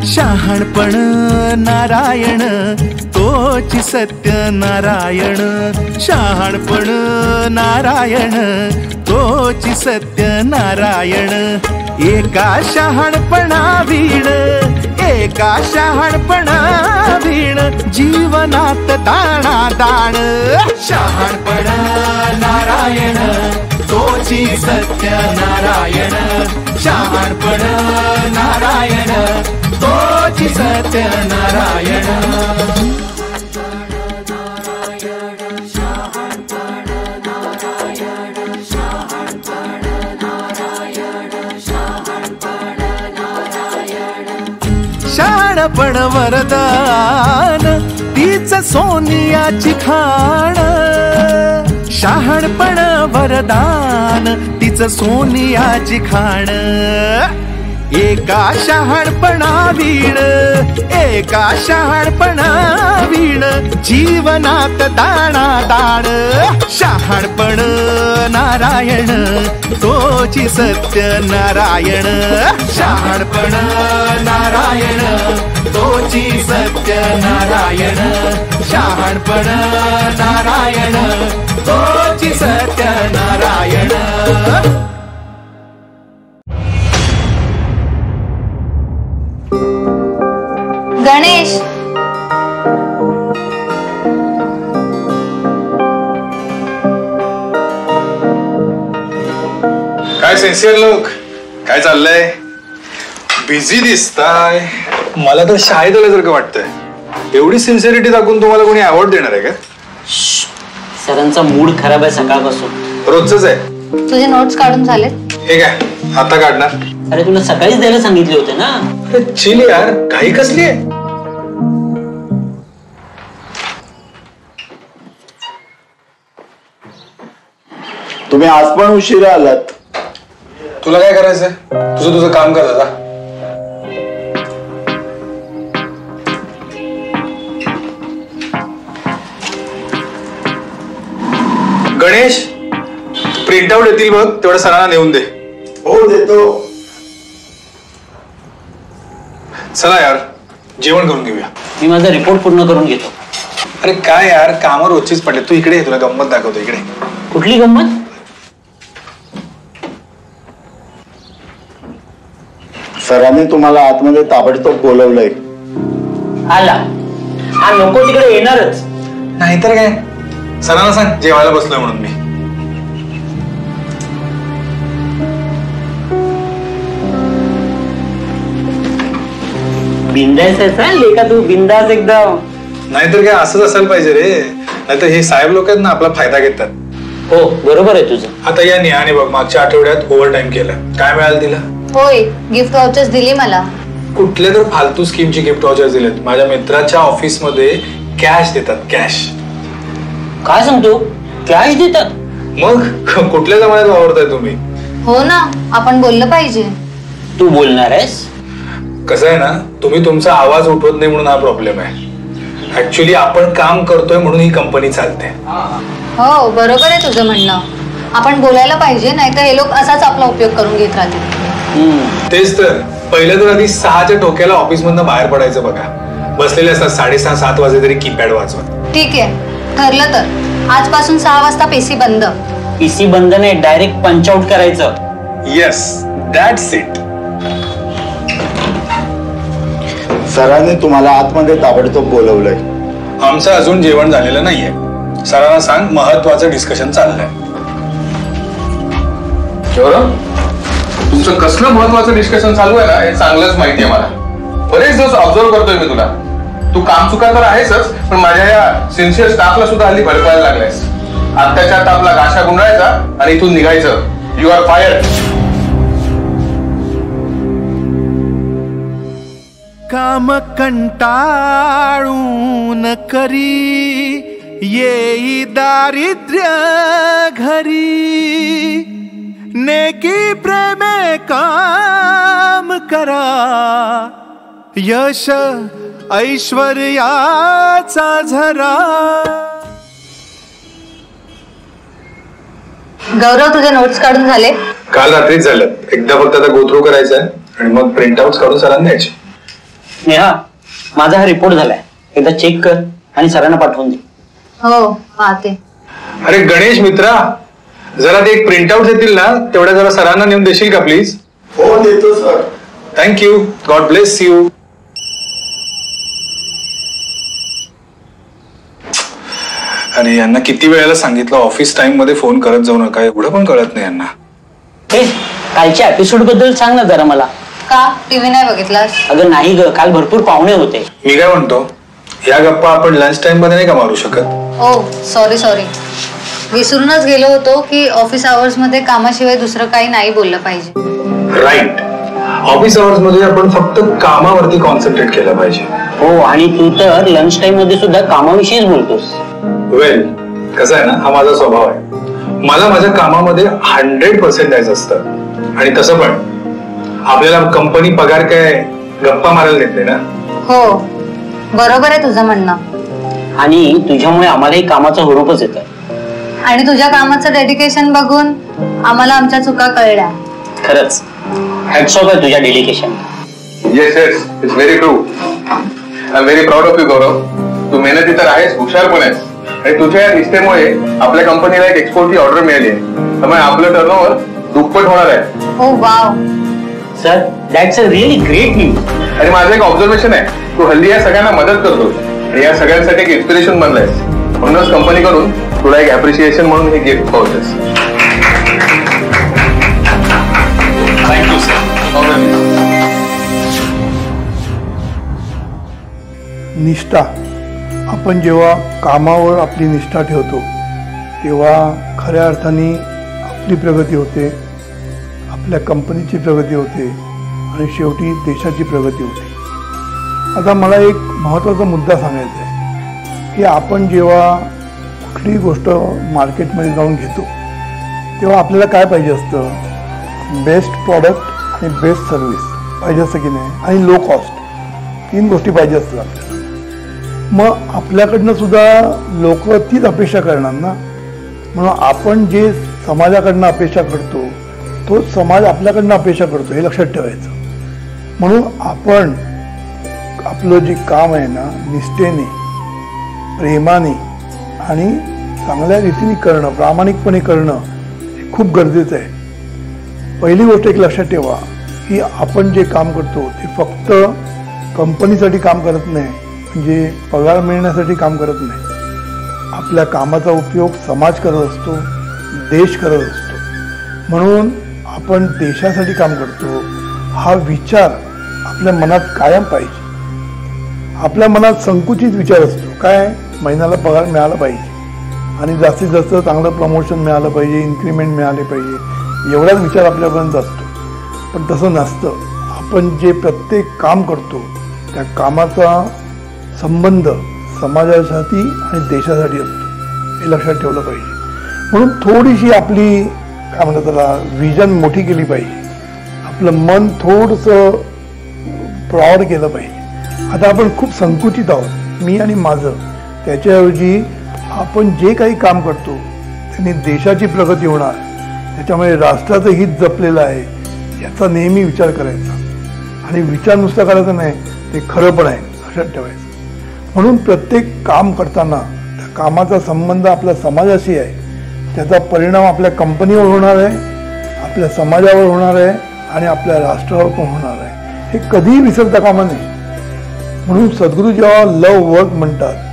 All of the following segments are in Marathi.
शहाणपण नारायण तोची सत्य नारायण, शहाणपण नारायण तोची सत्य नारायण। एका शहाणपणा वीण, एका शहाणपणा वीण जीवनात दाणा दाण। शहाणपण नारायण तोची सत्य नारायण, शहाणपण नारायण तोची सत्य नारायण। शहाणपण वरदान तीच सोनियाची खाण, शहाणपण वरदान तीच सोनियाची खाण। एका शहाणपणा वीण, एका शहाणपणा वीण जीवनात दाणा दाण। शहाणपण नारायण तोची सत्य नारायण, शहाणपण नारायण तोची सत्य नारायण, शहाणपण नारायण तोची सत्य नारायण। गणेश, काय सिन्सिअर लोक, काय चाललंय? बिझी दिसताय. मला तर शाळेत आल्यासारखं वाटतंय. एवढी सिन्सिअरिटी दाखवून तुम्हाला कोणी अवॉर्ड देणार आहे का? सरांचा मूड खराब आहे सकाळपासून. रोजच आहे. तुझे नोट्स काढून झाले? हे काय आता काढणार? अरे तुला सकाळीच द्यायला सांगितले होते ना. अरे चिल यार, काही कसली आहे? तुम्ही आज पण उशिरा आलात. तुला काय करायचंय? तुझं तुझं काम कर दादा. गणेश, प्रिंट आउट येतील बघ, तेवढं सरांना नेऊन दे. हो देतो. चला यार, जेवण करून घेऊया. मी माझा रिपोर्ट पूर्ण करून घेतो. अरे काय यार, कामावर रोजचीच पडले. तू इकडे, तुला गंमत दाखवतो. इकडे. कुठली गंमत? सरांनी तुम्हाला आतमध्ये ताबडतोब बोलवलंय. आला हा, नको तिकडे येणारच. नाहीतर काय, सरांना सांग जेवायला बसलोय म्हणून मी. बिंदास आहे का तू? बिंदास एकदम. नाहीतर काय, असंच असायला पाहिजे रे. नाहीतर हे साहेब लोक आहेत ना, आपला फायदा घेतात. हो बरोबर आहे तुझं. आता या निहाने बघ, मागच्या आठवड्यात ओव्हर टाइम केला. काय मिळालं तिला? होय, गिफ्ट वाउचर्स दिली मला. कुठल्या तर फालतू स्कीमची गिफ्ट वाउचर्स दिलेत. माझ्या मित्राच्या ऑफिस मध्ये कॅश देतात, कॅश. काय सांगतो? कॅश देतात? मग कुठल्या जमान्यात वावरताय तुम्ही? हो ना, आपण बोललं पाहिजे. तू बोलणार आहेस? कसं आहे ना, तुम्ही तुमचा आवाज उठवत नाही म्हणून हा प्रॉब्लेम आहे. ऍक्च्युली आपण काम करतोय म्हणून ही कंपनी चालते. हो बरोबर आहे तुझं म्हणणं. आपण बोलायला पाहिजे, नाहीतर हे लोक असाच आपला उपयोग करून घेत राहतील. तेच तर. पहिलं तर आधी 6च्या टोक्याला ऑफिस मधनं बाहेर पडायचं बघा. बसलेले असतात 6:30-7 वाजे तरी कीपॅड वाजवत. ठीक आहे, ठरलं तर आजपासून 6 वाजता पीसी बंद. पीसी बंद नाही, डायरेक्ट पंच आउट करायचं. Yes, that's it. सरांनी तुम्हाला आतमध्ये ताबडतोब बोलवलंय. आमचं अजून जेवण झालेलं नाहीये. सरांना सांग महत्वाचं डिस्कशन चाललंय. तुमचं कसलं महत्वाचं डिस्कशन चालू आहे ना, हे चांगलंच माहिती आहे मला. बरेच दिवस ऑब्झर्व करतोय मी तुला. तू काम चुका तर आहेसच, पण माझ्या या सिन्सिअर स्टाफला सुद्धा हल्ली भडकवायला लागलायस. आत्ताच्या आता आपला गाशा गुंडाळायचा आणि इथून निघायचं. You are fired. काम कंटाळून करी येई दारिद्र्य घरी, नेकी प्रेमे काम करा, यश ऐश्वर्याचा झरा. गौरव, तुझे नोट्स काढून झाले? काल रात्रीच झालं. एकदा फक्त आता गो थ्रू करायचंय आणि मग प्रिंट आउट काढून सरांना द्यायचे. नेहा, माझा हा रिपोर्ट झालाय, एकदा चेक कर आणि सरांना पाठवून दे. हो, पाहते. अरे गणेश मित्रा, जरा ते एक प्रिंट आउट देतील ना, तेवढ्या जरा सरांना नेऊन देशील का प्लीज? हो देतो sir. Thank you. God bless you. अरे यांना किती वेळेला सांगितलं ऑफिस टाइम मध्ये फोन करत जाऊ नका, एवढं पण कळत नाही यांना. हे कालच्या एपिसोड बद्दल सांग ना जरा मला. का टीव्ही नाही बघितलास? अगं नाही ग, काल भरपूर पाहुणे होते. मी काय म्हणतो, या गप्पा आपण लंच टाइम मध्ये नाही का मारू शकत? ओ सॉरी, विसरूनच गेलो होतो की ऑफिस आवर्स मध्ये कामाशिवाय दुसरं काही नाही बोललं पाहिजे. राईट. ऑफिस आवर्स मध्ये आपण फक्त कामावरती कॉन्सन्ट्रेट केलं पाहिजे. हो, आणि तू तर लंच टाइम मध्ये सुद्धा कामाविषयीच बोलतोस. वेल, कसं आहे ना, हा माझा स्वभाव आहे. मला माझ्या कामामध्ये 100% द्यायचं असतं. आणि तसं पण आपल्याला कंपनी पगार काय गप्पा मारायला देत नाही ना. हो, बरोबर आहे तुझं म्हणणं. आणि तुझ्यामुळे आम्हालाही कामाचा हुरूपच येतोय. आणि तुझ्या कामाचं डेडिकेशन बघून आम्हाला आमच्या चुका कळल्या. खरंच हॅट्स ऑफ आहे तुझ्या dedication. Yes yes, it's very true. I am very proud of you Gaurav. तू मेहनती तर आहेस, हुशार पण आहेस. आणि तुझ्या या निष्ठेमुळे आपल्या कंपनीला एक एक्सपोर्टची ऑर्डर मिळाली आहे. त्यामुळे आपलं टर्नओव्हर दुप्पट होणार आहे. Oh wow sir, that's a really great news. आणि माझं एक ऑब्झर्वेशन आहे, तू हल्ली या सगळ्यांना मदत करतोस आणि या सगळ्यांसाठी एक इन्स्पिरेशन बनलायस. म्हणूनच कंपनी करून तुला एक अप्रिशिएशन म्हणून हे गिफ्ट पावतेस. Thank you sir. निष्ठा. आपण जेव्हा कामावर आपली निष्ठा ठेवतो तेव्हा खऱ्या अर्थाने आपली प्रगती होते, आपल्या कंपनीची प्रगती होते आणि शेवटी देशाची प्रगती होते. आता मला एक महत्त्वाचा मुद्दा सांगायचा आहे की आपण जेव्हा कुठलीही गोष्ट मार्केटमध्ये जाऊन घेतो तेव्हा आपल्याला काय पाहिजे असतं? बेस्ट प्रॉडक्ट आणि बेस्ट सर्व्हिस पाहिजे असतं की नाही, आणि लो कॉस्ट. 3 गोष्टी पाहिजे असतात आपल्याला. मग आपल्याकडनं सुद्धा लोक तीच अपेक्षा करणार ना. म्हणून आपण जे समाजाकडनं अपेक्षा करतो तोच समाज आपल्याकडनं अपेक्षा करतो, हे लक्षात ठेवायचं. म्हणून आपण आपलं जे काम आहे ना, निष्ठेने, प्रेमाने आणि चांगल्या रीतीने करणं, प्रामाणिकपणे करणं हे खूप गरजेचं आहे. पहिली गोष्ट एक लक्षात ठेवा की आपण जे काम करतो ते फक्त कंपनीसाठी काम करत नाही, म्हणजे पगार मिळण्यासाठी काम करत नाही. आपल्या कामाचा उपयोग समाज करत असतो, देश करत असतो. म्हणून आपण देशासाठी काम करतो हा विचार आपल्या मनात कायम पाहिजे. आपल्या मनात संकुचित विचार असतो, काय महिन्याला पगार मिळाला पाहिजे आणि जास्तीत जास्त चांगलं प्रमोशन मिळालं पाहिजे, इन्क्रीमेंट मिळाले पाहिजे, एवढाच विचार आपल्यापर्यंत असतो. पण तसं नसतं. आपण जे प्रत्येक काम करतो त्या कामाचा संबंध समाजासाठी आणि देशासाठी असतो, हे लक्षात ठेवलं पाहिजे. म्हणून थोडीशी आपली काय म्हणतात त्याला विजन मोठी केली पाहिजे. आपलं मन थोडंसं प्रौढ केलं पाहिजे. आता आपण खूप संकुचित आहोत, मी आणि माझं. त्याच्याऐवजी आपण जे काही काम करतो त्यांनी देशाची प्रगती होणार, त्याच्यामुळे राष्ट्राचं हित जपलेलं आहे याचा नेहमी विचार करायचा. आणि विचार नुसता करायचा नाही, ते खरं पण आहे, लक्षात ठेवायचं. म्हणून प्रत्येक काम करताना त्या कामाचा संबंध आपल्या समाजाशी आहे, त्याचा परिणाम आपल्या कंपनीवर होणार आहे, आपल्या समाजावर होणार आहे आणि आपल्या राष्ट्रावर पण होणार आहे. हे कधीही विसरता कामा नये. म्हणून सद्गुरू जेव्हा लव वर्क म्हणतात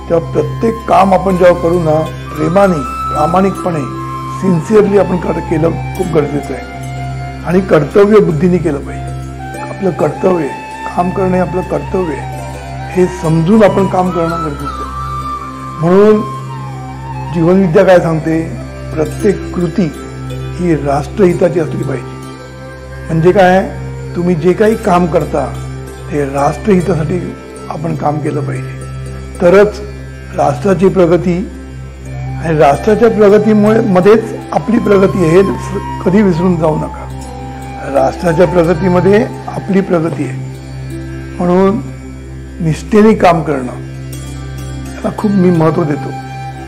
तेव्हा प्रत्येक काम आपण जेव्हा करू ना, प्रेमाने, प्रामाणिकपणे, सिन्सिअरली आपण केलं खूप गरजेचं आहे. आणि कर्तव्य बुद्धीने केलं पाहिजे. आपलं कर्तव्य आहे, काम करणे आपलं कर्तव्य आहे, हे समजून आपण काम करणं गरजेचं आहे. म्हणून जीवनविद्या काय सांगते? प्रत्येक कृती ही राष्ट्रहिताची असली पाहिजे. म्हणजे काय? तुम्ही जे काही काम करता ते राष्ट्रहितासाठी आपण काम केलं पाहिजे, तरच राष्ट्राची प्रगती आणि राष्ट्राच्या प्रगतीमुळे मध्येच आपली प्रगती आहे, हे कधी विसरून जाऊ नका. राष्ट्राच्या प्रगतीमध्ये आपली प्रगती आहे. म्हणून निष्ठेने काम करणं याला खूप मी महत्त्व देतो.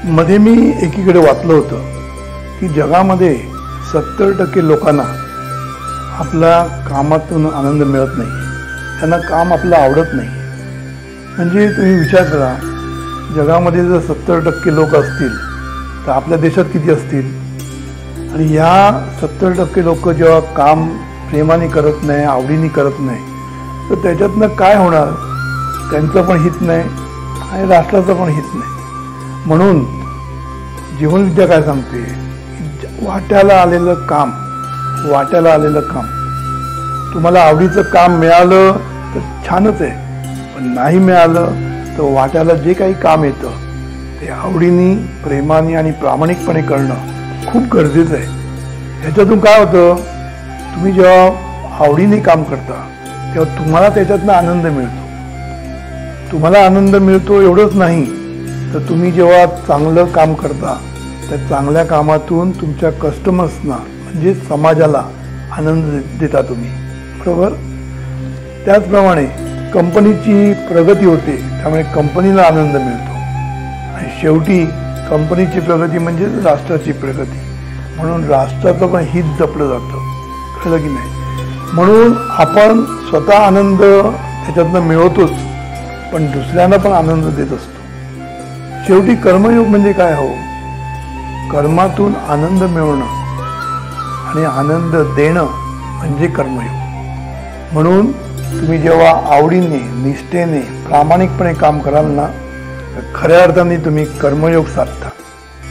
मध्ये मी एकीकडे वाचलं होतं की जगामध्ये 70% लोकांना आपल्या कामातून आनंद मिळत नाही, त्यांना काम आपलं आवडत नाही. म्हणजे तुम्ही विचार करा, जगामध्ये जर 70% लोक असतील तर आपल्या देशात किती असतील? आणि या 70% लोक जेव्हा काम प्रेमाने करत नाही, आवडीने करत नाही, तर त्याच्यातनं काय होणार? त्यांचं पण हित नाही आणि राष्ट्राचं पण हित नाही. म्हणून जीवनविद्या काय सांगते, वाट्याला आलेलं काम तुम्हाला आवडीचं काम मिळालं तर छानच आहे, पण नाही मिळालं तर वाट्याला जे काही काम येतं ते आवडीने, प्रेमाने आणि प्रामाणिकपणे करणं खूप गरजेचं आहे. ह्याच्यातून काय होतं, तुम्ही जेव्हा आवडीने काम करता तेव्हा तुम्हाला त्याच्यातनं आनंद मिळतो. तुम्हाला आनंद मिळतो एवढंच नाही, तर तुम्ही जेव्हा चांगलं काम करता त्या चांगल्या कामातून तुमच्या कस्टमर्सना म्हणजे समाजाला आनंद देता तुम्ही, बरोबर? त्याचप्रमाणे कंपनीची प्रगती होते, त्यामुळे कंपनीला आनंद मिळतो आणि शेवटी कंपनीची प्रगती म्हणजे राष्ट्राची प्रगती. म्हणून राष्ट्राचं पण हित जपलं जातं, कळलं की नाही? म्हणून आपण स्वतः आनंद त्याच्यातनं मिळवतोच, पण दुसऱ्यांना पण आनंद देत असतो. शेवटी कर्मयोग म्हणजे काय हो? कर्मातून आनंद मिळवणं आणि आनंद देणं म्हणजे कर्मयोग. म्हणून तुम्ही जेव्हा आवडीने, निष्ठेने, प्रामाणिकपणे काम कराल ना, तर खऱ्या अर्थाने तुम्ही कर्मयोग साधता.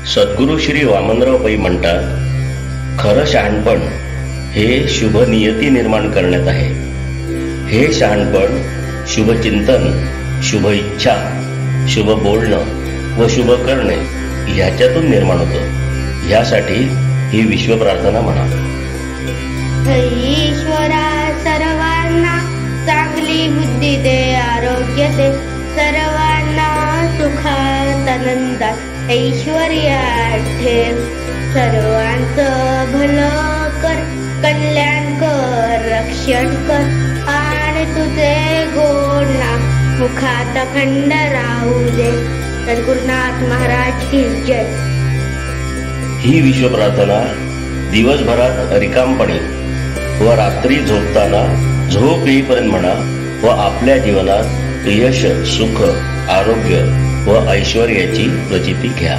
सद्गुरू श्री वामनराव पै म्हणतात, खरं शहाणपण हे शुभ नियती निर्माण करण्यात आहे. हे शहाणपण शुभ चिंतन, शुभ इच्छा, शुभ बोलणं व शुभ करणे ह्याच्यातून निर्माण होतं. ह्यासाठी ही विश्व प्रार्थना म्हणा. ईश्वरा सर्वांना चांगली बुद्धी दे, आरोग्य दे, सर्वांना सुखात आनंदात ऐश्वर्यात ठेव. सर्वांचं भलं कर, कल्याण कर, रक्षण कर आणि तुझे गोड नाम मुखात अखंड राहू दे. सद्गुरुनाथ महाराज की जय. ही विश्व प्रार्थना दिवसभरात रिकामपणे व रात्री झोपताना झोप येईपर्यंत म्हणा व आपल्या जीवनात यश, सुख, आरोग्य व ऐश्वर्याची प्रचिती घ्या.